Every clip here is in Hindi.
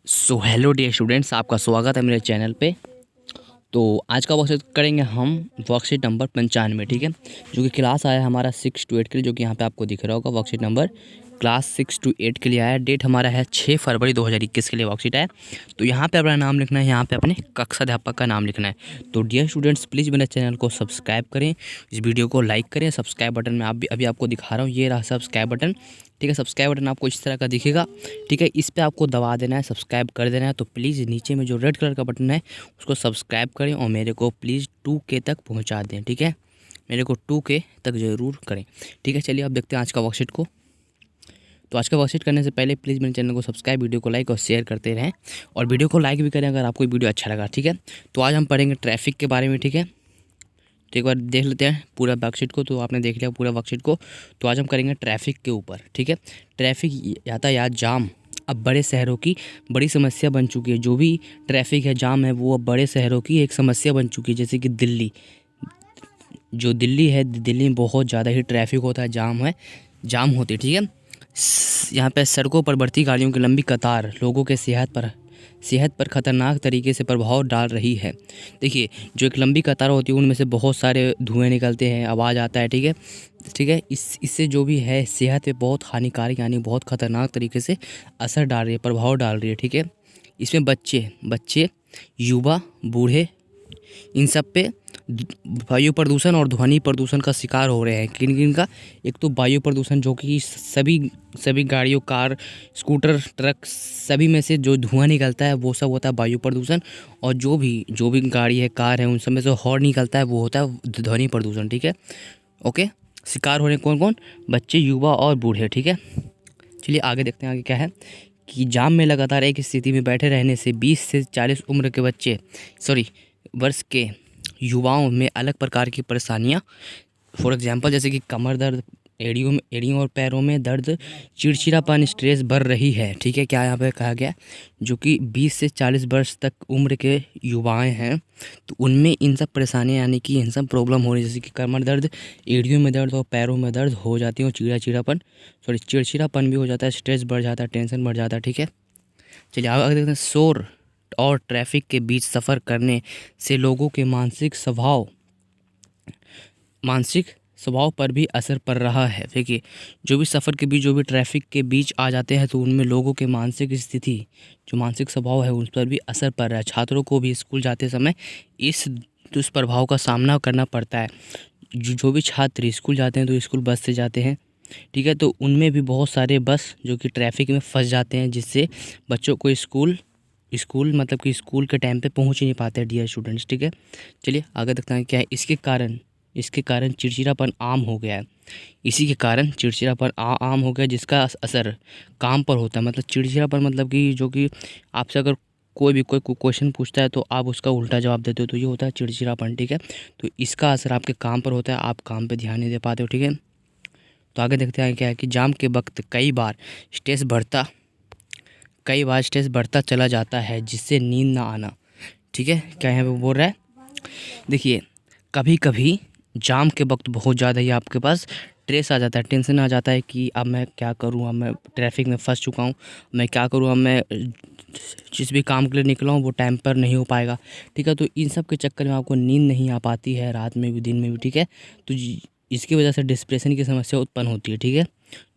सो हेलो डियर स्टूडेंट्स, आपका स्वागत है मेरे चैनल पे। तो आज का वर्कशीट करेंगे हम वर्कशीट नंबर 95, ठीक है, जो कि क्लास आया है हमारा 6 to 8 के लिए, जो कि यहाँ पे आपको दिख रहा होगा। वर्कशीट नंबर क्लास 6 to 8 के लिए आया। डेट हमारा है 6 फरवरी 2021 के लिए वर्कशीट है। तो यहाँ पे अपना नाम लिखना है, यहाँ पे अपने कक्षा अध्यापक का नाम लिखना है। तो डियर स्टूडेंट्स, प्लीज़ मेरे चैनल को सब्सक्राइब करें, इस वीडियो को लाइक करें। सब्सक्राइब बटन में अभी आपको दिखा रहा हूँ, ये रहा सब्सक्राइब बटन, ठीक है। सब्सक्राइब बटन आपको इस तरह का दिखेगा, ठीक है। इस पे आपको दबा देना है, सब्सक्राइब कर देना है। तो प्लीज़ नीचे में जो रेड कलर का बटन है उसको सब्सक्राइब करें और मेरे को प्लीज़ 2K तक पहुंचा दें, ठीक है। मेरे को 2K तक ज़रूर करें, ठीक है। चलिए अब देखते हैं आज का वर्कशीट को। तो आज का वर्कशीट करने से पहले प्लीज़ मेरे चैनल को सब्सक्राइब, वीडियो को लाइक और शेयर करते रहें, और वीडियो को लाइक भी करें अगर आपको वीडियो अच्छा लगा, ठीक है। तो आज हम पढ़ेंगे ट्रैफिक के बारे में, ठीक है। तो एक बार देख लेते हैं पूरा वर्कशीट को। तो आपने देख लिया पूरा वर्कशीट को। तो आज हम करेंगे ट्रैफिक के ऊपर, ठीक है। ट्रैफिक, यातायात जाम अब बड़े शहरों की बड़ी समस्या बन चुकी है। जो भी ट्रैफिक है, जाम है, वो अब बड़े शहरों की एक समस्या बन चुकी है। जैसे कि दिल्ली, जो दिल्ली है, दिल्ली में बहुत ज़्यादा ही ट्रैफिक होता है, जाम होती है, ठीक है। यहाँ पे सड़कों पर बढ़ती गाड़ियों की लंबी कतार लोगों के सेहत पर खतरनाक तरीके से प्रभाव डाल रही है। देखिए, जो एक लंबी कतार होती है उनमें से बहुत सारे धुएं निकलते हैं, आवाज़ आता है, ठीक है। इससे जो भी है सेहत पे बहुत हानिकारक, यानी बहुत खतरनाक तरीके से असर डाल रही है, प्रभाव डाल रही है, ठीक है। इसमें बच्चे, युवा, बूढ़े, इन सब पे वायु प्रदूषण और ध्वनि प्रदूषण का शिकार हो रहे हैं। किन का? एक तो वायु प्रदूषण, जो कि सभी गाड़ियों, कार, स्कूटर, ट्रक, सभी में से जो धुआं निकलता है वो सब होता है वायु प्रदूषण। और जो भी गाड़ी है, कार है, उन सब में से हॉर्न निकलता है वो होता है ध्वनि प्रदूषण, ठीक है। ओके, शिकार हो रहे हैं कौन कौन? बच्चे, युवा और बूढ़े, ठीक है। चलिए आगे देखते हैं, आगे क्या है कि जाम में लगातार एक स्थिति में बैठे रहने से 20 से 40 उम्र के वर्ष के युवाओं में अलग प्रकार की परेशानियां, फॉर एग्जांपल जैसे कि कमर दर्द, एड़ियों और पैरों में दर्द, चिड़चिड़ापन, स्ट्रेस बढ़ रही है, ठीक है। क्या यहाँ पे कहा गया? जो कि 20 से 40 वर्ष तक उम्र के युवाएं हैं, तो उनमें इन सब परेशानियां, यानी कि इन सब प्रॉब्लम हो रही है, जैसे कि कमर दर्द, एड़ियों में दर्द और पैरों में दर्द हो जाती है, और चिड़चिड़ापन भी हो जाता है, स्ट्रेस बढ़ जाता है, टेंशन बढ़ जाता है, ठीक है। चलिए आगे देखते हैं। शोर और ट्रैफिक के बीच सफ़र करने से लोगों के मानसिक स्वभाव पर भी असर पड़ रहा है। देखिए, जो भी सफ़र के बीच, जो भी ट्रैफिक के बीच आ जाते हैं, तो उनमें लोगों के मानसिक स्थिति, जो मानसिक स्वभाव है, उस पर भी असर पड़ रहा है। छात्रों को भी स्कूल जाते समय इस दुष्प्रभाव का सामना करना पड़ता है। जो भी छात्र स्कूल जाते हैं तो स्कूल बस से जाते हैं, ठीक है। तो उनमें भी बहुत सारे बस जो कि ट्रैफिक में फंस जाते हैं, जिससे बच्चों को मतलब कि स्कूल के टाइम पे पहुंच ही नहीं पाते हैं, डियर स्टूडेंट्स, ठीक है। चलिए आगे देखते हैं क्या है। इसके कारण चिड़चिड़ापन आम हो गया है। इसी के कारण चिड़चिड़ापन आम हो गया, जिसका असर काम पर होता है। मतलब चिड़चिड़ापन मतलब कि जो कि आपसे अगर कोई क्वेश्चन पूछता है तो आप उसका उल्टा जवाब देते हो, तो ये होता है चिड़चिड़ापन, ठीक है। तो इसका असर आपके काम पर होता है, आप काम पे ध्यान नहीं दे पाते हो, ठीक है। तो आगे देखते हैं क्या है कि जाम के वक्त कई बार स्ट्रेस बढ़ता चला जाता है, जिससे नींद ना आना, ठीक है। क्या यहाँ पे बोल रहा है? देखिए, कभी कभी जाम के वक्त बहुत ज़्यादा ही आपके पास स्ट्रेस आ जाता है, टेंशन आ जाता है कि अब मैं क्या करूँ, अब मैं ट्रैफिक में फंस चुका हूँ, मैं क्या करूँ, अब मैं जिस भी काम के लिए निकला हूँ वो टाइम पर नहीं हो पाएगा, ठीक है। तो इन सब के चक्कर में आपको नींद नहीं आ पाती है, रात में भी, दिन में भी, ठीक है। तो इसकी वजह से डिप्रेशन की समस्या उत्पन्न होती है, ठीक है,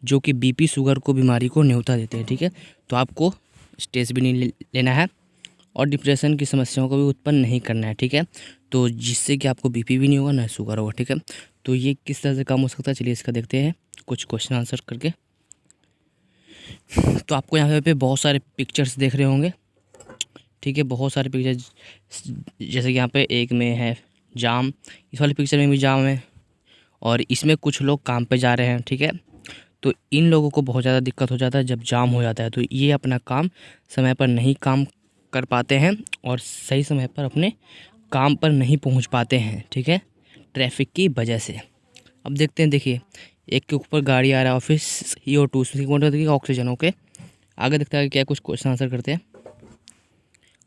जो कि बीपी, शुगर को, बीमारी को न्योता देते हैं, ठीक है। तो आपको स्ट्रेस भी नहीं लेना है और डिप्रेशन की समस्याओं को भी उत्पन्न नहीं करना है, ठीक है। तो जिससे कि आपको बीपी भी नहीं होगा, ना शुगर होगा, ठीक है। तो ये किस तरह से काम हो सकता है, चलिए इसका देखते हैं कुछ क्वेश्चन आंसर करके। तो आपको यहाँ पे बहुत सारे पिक्चर्स देख रहे होंगे, ठीक है, बहुत सारे पिक्चर्स। जैसे कि यहाँ पे एक में है जाम, इस वाले पिक्चर में भी जाम है, और इसमें कुछ लोग काम पे जा रहे हैं, ठीक है। तो इन लोगों को बहुत ज़्यादा दिक्कत हो जाता है जब जाम हो जाता है। तो ये अपना काम समय पर नहीं काम कर पाते हैं और सही समय पर अपने काम पर नहीं पहुंच पाते हैं, ठीक है, ट्रैफिक की वजह से। अब देखते हैं, देखिए, एक के ऊपर गाड़ी आ रहा है, ऑफिस CO2, ऑक्सीजन, ओके। आगे देखते हैं क्या कुछ क्वेश्चन आंसर करते हैं।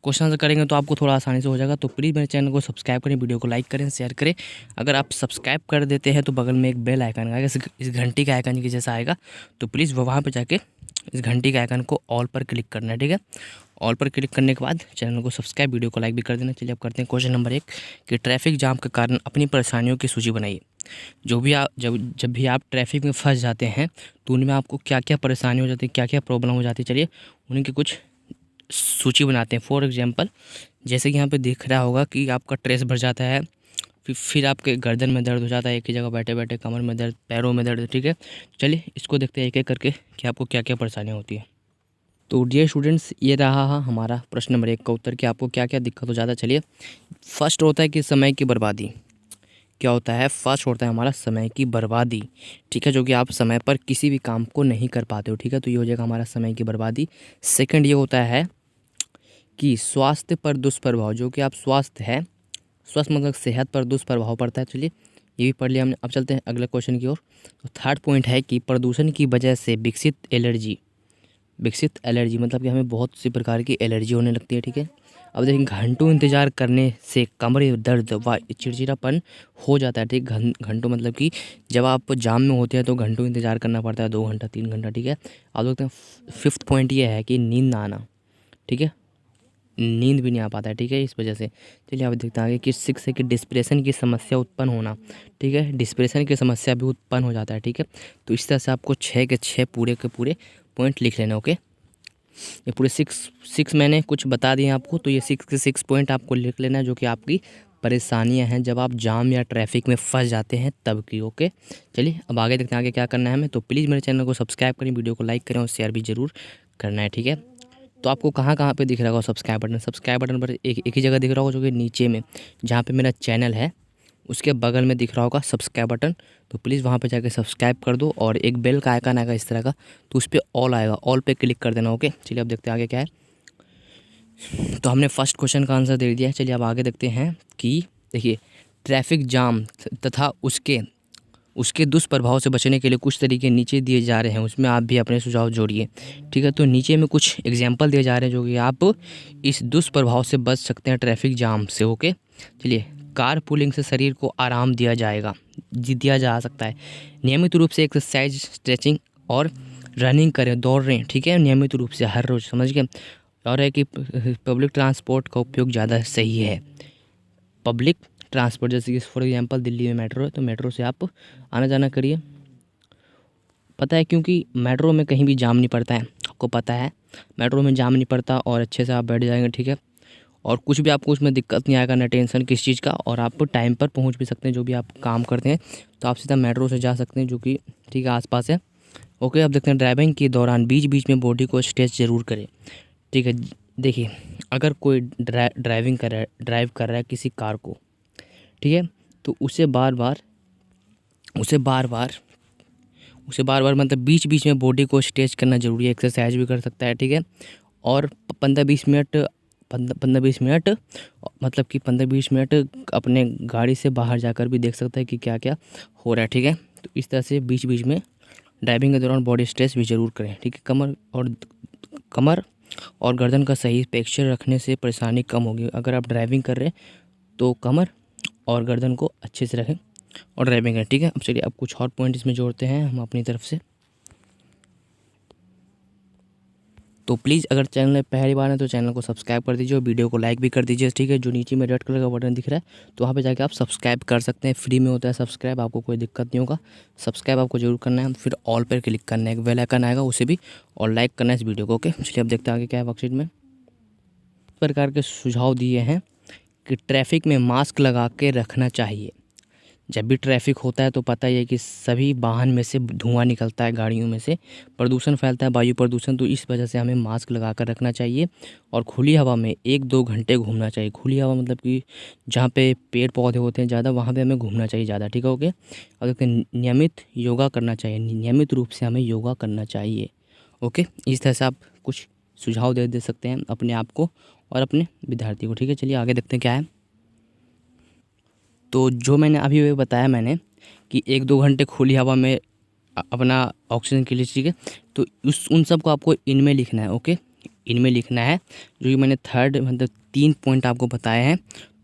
क्वेश्चन आंसर करेंगे तो आपको थोड़ा आसानी से हो जाएगा। तो प्लीज़ मेरे चैनल को सब्सक्राइब करें, वीडियो को लाइक करें, शेयर करें। अगर आप सब्सक्राइब कर देते हैं तो बगल में एक बेल आइकन आएगा, इस घंटी का आइकन के जैसा आएगा, तो प्लीज़ वो वहाँ पर जाके इस घंटी के आइकन को ऑल पर क्लिक करना है, ठीक है। ऑल पर क्लिक करने के बाद चैनल को सब्सक्राइब, वीडियो को लाइक भी कर देना। चलिए अब करते हैं क्वेश्चन नंबर 1 कि ट्रैफिक जाम के कारण अपनी परेशानियों की सूची बनाइए। जब भी आप ट्रैफिक में फंस जाते हैं तो उनमें आपको क्या क्या परेशानी हो जाती है, क्या क्या प्रॉब्लम हो जाती है, चलिए उनकी कुछ सूची बनाते हैं। फॉर एग्जांपल जैसे कि यहाँ पे दिख रहा होगा कि आपका ट्रेस भर जाता है, फिर आपके गर्दन में दर्द हो जाता है एक ही जगह बैठे बैठे, कमर में दर्द, पैरों में दर्द, ठीक है। चलिए इसको देखते हैं एक एक करके कि आपको क्या क्या परेशानियाँ होती है। तो डियर स्टूडेंट्स, ये रहा हमारा प्रश्न नंबर 1 का उत्तर कि आपको क्या क्या दिक्कत हो जाता है। चलिए फर्स्ट होता है कि समय की बर्बादी। क्या होता है? फर्स्ट होता है हमारा समय की बर्बादी, ठीक है, जो कि आप समय पर किसी भी काम को नहीं कर पाते हो, ठीक है। तो ये हो जाएगा हमारा समय की बर्बादी। सेकंड ये होता है कि स्वास्थ्य पर दुष्प्रभाव, जो कि आप स्वास्थ्य मतलब सेहत पर दुष्प्रभाव पड़ता है। चलिए ये भी पढ़ लिया हमने। अब चलते हैं अगले क्वेश्चन की ओर। तो थर्ड पॉइंट है कि प्रदूषण की वजह से विकसित एलर्जी मतलब कि हमें बहुत सी प्रकार की एलर्जी होने लगती है, ठीक है। अब देखिए घंटों इंतज़ार करने से कमर दर्द व चिड़चिड़ापन हो जाता है, ठीक। घंटों मतलब कि जब आप जाम में होते हैं तो घंटों इंतज़ार करना पड़ता है, 2 घंटा 3 घंटा, ठीक है। अब देखते हैं फिफ्थ पॉइंट ये है कि नींद ना आना, ठीक है, नींद भी नहीं आ पाता है, ठीक है, इस वजह से। चलिए आप देखते हैं आगे कि 6 है कि डिस्प्रेशन की समस्या उत्पन्न होना, ठीक है, डिस्प्रेशन की समस्या भी उत्पन्न हो जाता है, ठीक है। तो इस तरह से आपको 6 के 6 पूरे के पूरे पॉइंट लिख लेना, ओके। ये पूरे सिक्स मैंने कुछ बता दिए आपको, तो ये 6 के 6 पॉइंट आपको लिख लेना है जो कि आपकी परेशानियां हैं जब आप जाम या ट्रैफिक में फंस जाते हैं तब की, ओके। चलिए अब आगे देखते हैं आगे क्या करना है हमें। तो प्लीज़ मेरे चैनल को सब्सक्राइब करें, वीडियो को लाइक करें और शेयर भी ज़रूर करना है, ठीक है। तो आपको कहाँ कहाँ पे दिख रहा होगा सब्सक्राइब बटन पर एक ही जगह दिख रहा होगा, जो कि नीचे में जहाँ पे मेरा चैनल है उसके बगल में दिख रहा होगा सब्सक्राइब बटन। तो प्लीज़ वहाँ पे जाके सब्सक्राइब कर दो और एक बेल का आइकन आएगा इस तरह का, तो उस पर ऑल आएगा, ऑल पे क्लिक कर देना, ओके। चलिए अब देखते हैं आगे क्या है। तो हमने फर्स्ट क्वेश्चन का आंसर दे दिया है। चलिए अब आगे देखते हैं कि देखिए ट्रैफिक जाम तथा उसके दुष्प्रभाव से बचने के लिए कुछ तरीके नीचे दिए जा रहे हैं, उसमें आप भी अपने सुझाव जोड़िए, ठीक है। तो नीचे में कुछ एग्जाम्पल दिए जा रहे हैं जो कि आप इस दुष्प्रभाव से बच सकते हैं ट्रैफिक जाम से, ओके। चलिए कार पुलिंग से शरीर को आराम दिया जा सकता है। नियमित रूप से एक्सरसाइज, स्ट्रेचिंग और रनिंग करें, दौड़ रहे हैं, ठीक है, नियमित रूप से हर रोज़, समझ गए। और है कि पब्लिक ट्रांसपोर्ट का उपयोग ज़्यादा सही है। पब्लिक ट्रांसपोर्ट जैसे कि फॉर एग्जांपल दिल्ली में मेट्रो है तो मेट्रो से आप आना जाना करिए। पता है क्योंकि मेट्रो में कहीं भी जाम नहीं पड़ता है, आपको पता है मेट्रो में जाम नहीं पड़ता और अच्छे से आप बैठ जाएंगे, ठीक है। और कुछ भी आपको उसमें दिक्कत नहीं आएगा, ना टेंशन किस चीज़ का, और आप टाइम पर पहुंच भी सकते हैं जो भी आप काम करते हैं। तो आप सीधा मेट्रो से जा सकते हैं जो कि ठीक है आसपास है, ओके। अब देखते हैं ड्राइविंग के दौरान बीच बीच में बॉडी को स्ट्रेच ज़रूर करें, ठीक है। देखिए अगर कोई ड्राइव कर रहा है किसी कार को, ठीक है, तो उसे बार बार मतलब बीच बीच में बॉडी को स्ट्रेच करना ज़रूरी है, एक्सरसाइज भी कर सकता है, ठीक है। और 15-20 मिनट मतलब कि 15-20 मिनट अपने गाड़ी से बाहर जाकर भी देख सकता है कि क्या क्या हो रहा है, ठीक है। तो इस तरह से बीच बीच में ड्राइविंग के दौरान बॉडी स्ट्रेच भी ज़रूर करें, ठीक है। कमर और गर्दन का सही पोस्चर रखने से परेशानी कम होगी। अगर आप ड्राइविंग कर रहे हैं तो कमर और गर्दन को अच्छे से रखें और ड्राइविंग करें, ठीक है। अब चलिए अब कुछ और पॉइंट इसमें जोड़ते हैं हम अपनी तरफ से। तो प्लीज़ अगर चैनल में पहली बार है तो चैनल को सब्सक्राइब कर दीजिए और वीडियो को लाइक भी कर दीजिए, ठीक है। जो नीचे में रेड कलर का बटन दिख रहा है तो वहाँ पे जाके आप सब्सक्राइब कर सकते हैं, फ्री में होता है सब्सक्राइब, आपको कोई दिक्कत नहीं होगा। सब्सक्राइब आपको जरूर करना है, फिर ऑल पर क्लिक करना है, एक बेल आइकन आएगा उसे भी, और लाइक करना है इस वीडियो को, ओके। चलिए अब देखते हैं आगे क्या है वर्कशीट में। प्रकार के सुझाव दिए हैं कि ट्रैफिक में मास्क लगा के रखना चाहिए। जब भी ट्रैफिक होता है तो पता ही है कि सभी वाहन में से धुआं निकलता है, गाड़ियों में से प्रदूषण फैलता है, वायु प्रदूषण। तो इस वजह से हमें मास्क लगा कर रखना चाहिए और खुली हवा में 1-2 घंटे घूमना चाहिए। खुली हवा मतलब कि जहाँ पे पेड़ पौधे होते हैं ज़्यादा, वहाँ पे हमें घूमना चाहिए ज़्यादा, ठीक है, ओके। और देखते हैं नियमित योगा करना चाहिए, नियमित रूप से हमें योगा करना चाहिए, ओके। इस तरह से आप कुछ सुझाव दे सकते हैं अपने आप को और अपने विद्यार्थी को, ठीक है। चलिए आगे देखते हैं क्या है। तो जो मैंने अभी बताया मैंने कि 1-2 घंटे खुली हवा में अपना ऑक्सीजन के लिए, ठीक है। तो उन सब को आपको इनमें लिखना है, ओके। इनमें लिखना है। जो कि मैंने थर्ड मतलब 3 पॉइंट आपको बताए हैं,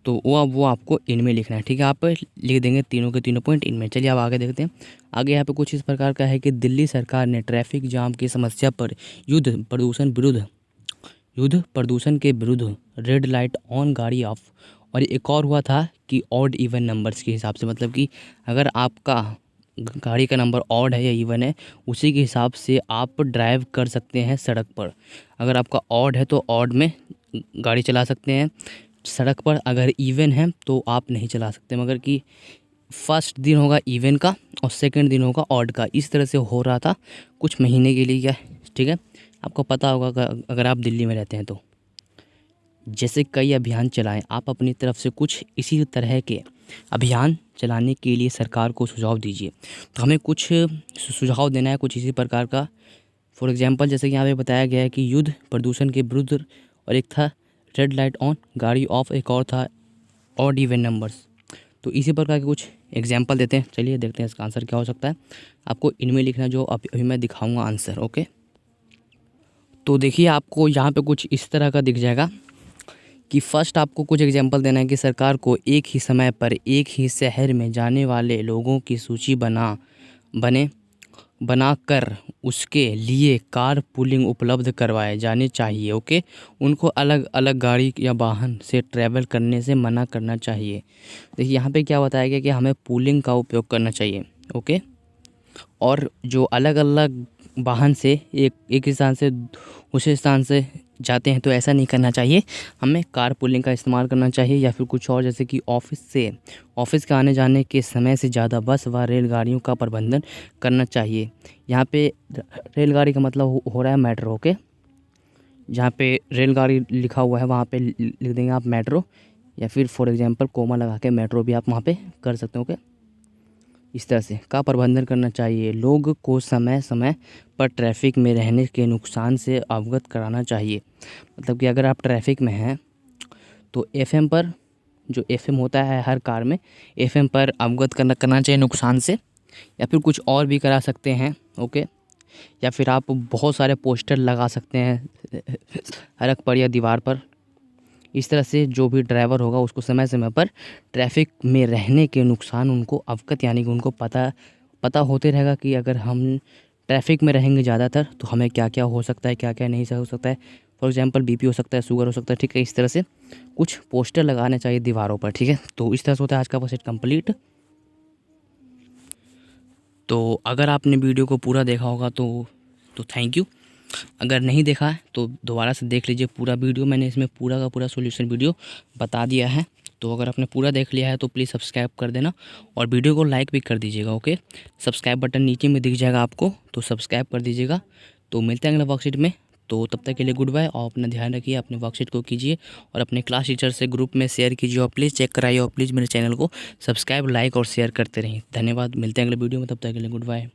तो वो आपको इनमें लिखना है, ठीक है। आप लिख देंगे तीनों के तीनों पॉइंट इनमें। चलिए अब आगे देखते हैं। आगे यहाँ पे कुछ इस प्रकार का है कि दिल्ली सरकार ने ट्रैफिक जाम की समस्या पर युद्ध प्रदूषण के विरुद्ध रेड लाइट ऑन गाड़ी ऑफ। और एक और हुआ था कि ऑड इवन नंबर्स के हिसाब से, मतलब कि अगर आपका गाड़ी का नंबर ऑड है या इवन है, उसी के हिसाब से आप ड्राइव कर सकते हैं सड़क पर। अगर आपका ऑड है तो ऑड में गाड़ी चला सकते हैं सड़क पर, अगर इवन है तो आप नहीं चला सकते। मगर कि फर्स्ट दिन होगा इवन का और सेकंड दिन होगा ऑड का। इस तरह से हो रहा था कुछ महीने के लिए, क्या ठीक है। आपको पता होगा अगर आप दिल्ली में रहते हैं तो जैसे कई अभियान चलाएं, आप अपनी तरफ से कुछ इसी तरह के अभियान चलाने के लिए सरकार को सुझाव दीजिए। तो हमें कुछ सुझाव देना है कुछ इसी प्रकार का। फॉर एग्जांपल जैसे कि यहाँ पे बताया गया है कि युद्ध प्रदूषण के विरुद्ध, और एक था रेड लाइट ऑन गाड़ी ऑफ, एक और था ऑड इवन नंबर्स। तो इसी प्रकार के कुछ एग्जांपल देते हैं। चलिए देखते हैं इसका आंसर क्या हो सकता है। आपको इनमें लिखना जो अभी मैं दिखाऊंगा आंसर, ओके। तो देखिए आपको यहाँ पे कुछ इस तरह का दिख जाएगा कि फर्स्ट आपको कुछ एग्जांपल देना है कि सरकार को एक ही समय पर एक ही शहर में जाने वाले लोगों की सूची बनाकर उसके लिए कार पूलिंग उपलब्ध करवाए जाने चाहिए, ओके। उनको अलग अलग गाड़ी या वाहन से ट्रैवल करने से मना करना चाहिए। देखिए यहाँ पे क्या बताया गया कि हमें पूलिंग का उपयोग करना चाहिए, ओके। और जो अलग अलग वाहन से एक स्थान से दूसरे स्थान से जाते हैं तो ऐसा नहीं करना चाहिए, हमें कार पूलिंग का इस्तेमाल करना चाहिए। या फिर कुछ और जैसे कि ऑफिस के आने जाने के समय से ज़्यादा बस व रेलगाड़ियों का प्रबंधन करना चाहिए। यहाँ पे रेलगाड़ी का मतलब हो रहा है मेट्रो, ओके। जहाँ पे रेलगाड़ी लिखा हुआ है वहाँ पे लिख देंगे आप मेट्रो, या फिर फॉर एग्जांपल कोमा लगा के मेट्रो भी आप वहाँ पे कर सकते हो, ओके। इस तरह से का प्रबंधन करना चाहिए। लोग को समय समय पर ट्रैफिक में रहने के नुकसान से अवगत कराना चाहिए। मतलब कि अगर आप ट्रैफिक में हैं तो एफएम पर, जो एफएम होता है हर कार में, एफएम पर अवगत करना चाहिए नुकसान से। या फिर कुछ और भी करा सकते हैं, ओके। या फिर आप बहुत सारे पोस्टर लगा सकते हैं सड़क पर या दीवार पर। इस तरह से जो भी ड्राइवर होगा उसको समय समय पर ट्रैफिक में रहने के नुकसान उनको अवगत, यानी कि उनको पता होते रहेगा कि अगर हम ट्रैफिक में रहेंगे ज़्यादातर तो हमें क्या क्या हो सकता है, क्या क्या नहीं हो सकता है। फॉर एग्जांपल बीपी हो सकता है, शुगर हो सकता है, ठीक है। इस तरह से कुछ पोस्टर लगाने चाहिए दीवारों पर, ठीक है। तो इस तरह से होता है आज का प्रोजेक्ट कंप्लीट। तो अगर आपने वीडियो को पूरा देखा होगा तो थैंक यू। अगर नहीं देखा है तो दोबारा से देख लीजिए पूरा वीडियो। मैंने इसमें पूरा का पूरा सॉल्यूशन वीडियो बता दिया है। तो अगर आपने पूरा देख लिया है तो प्लीज़ सब्सक्राइब कर देना और वीडियो को लाइक भी कर दीजिएगा, ओके। सब्सक्राइब बटन नीचे में दिख जाएगा आपको, तो सब्सक्राइब कर दीजिएगा। तो मिलते हैं अगले वर्कशीट में। तो तब तक के लिए गुड बाय, और अपना ध्यान रखिए, अपने वर्कशीट को कीजिए और अपने क्लास टीचर से ग्रुप में शेयर कीजिए, और प्लीज़ चेक कराइए, और प्लीज़ मेरे चैनल को सब्सक्राइब, लाइक और शेयर करते रहिए। धन्यवाद। मिलते हैं अगले वीडियो में, तब तक के लिए गुड बाय।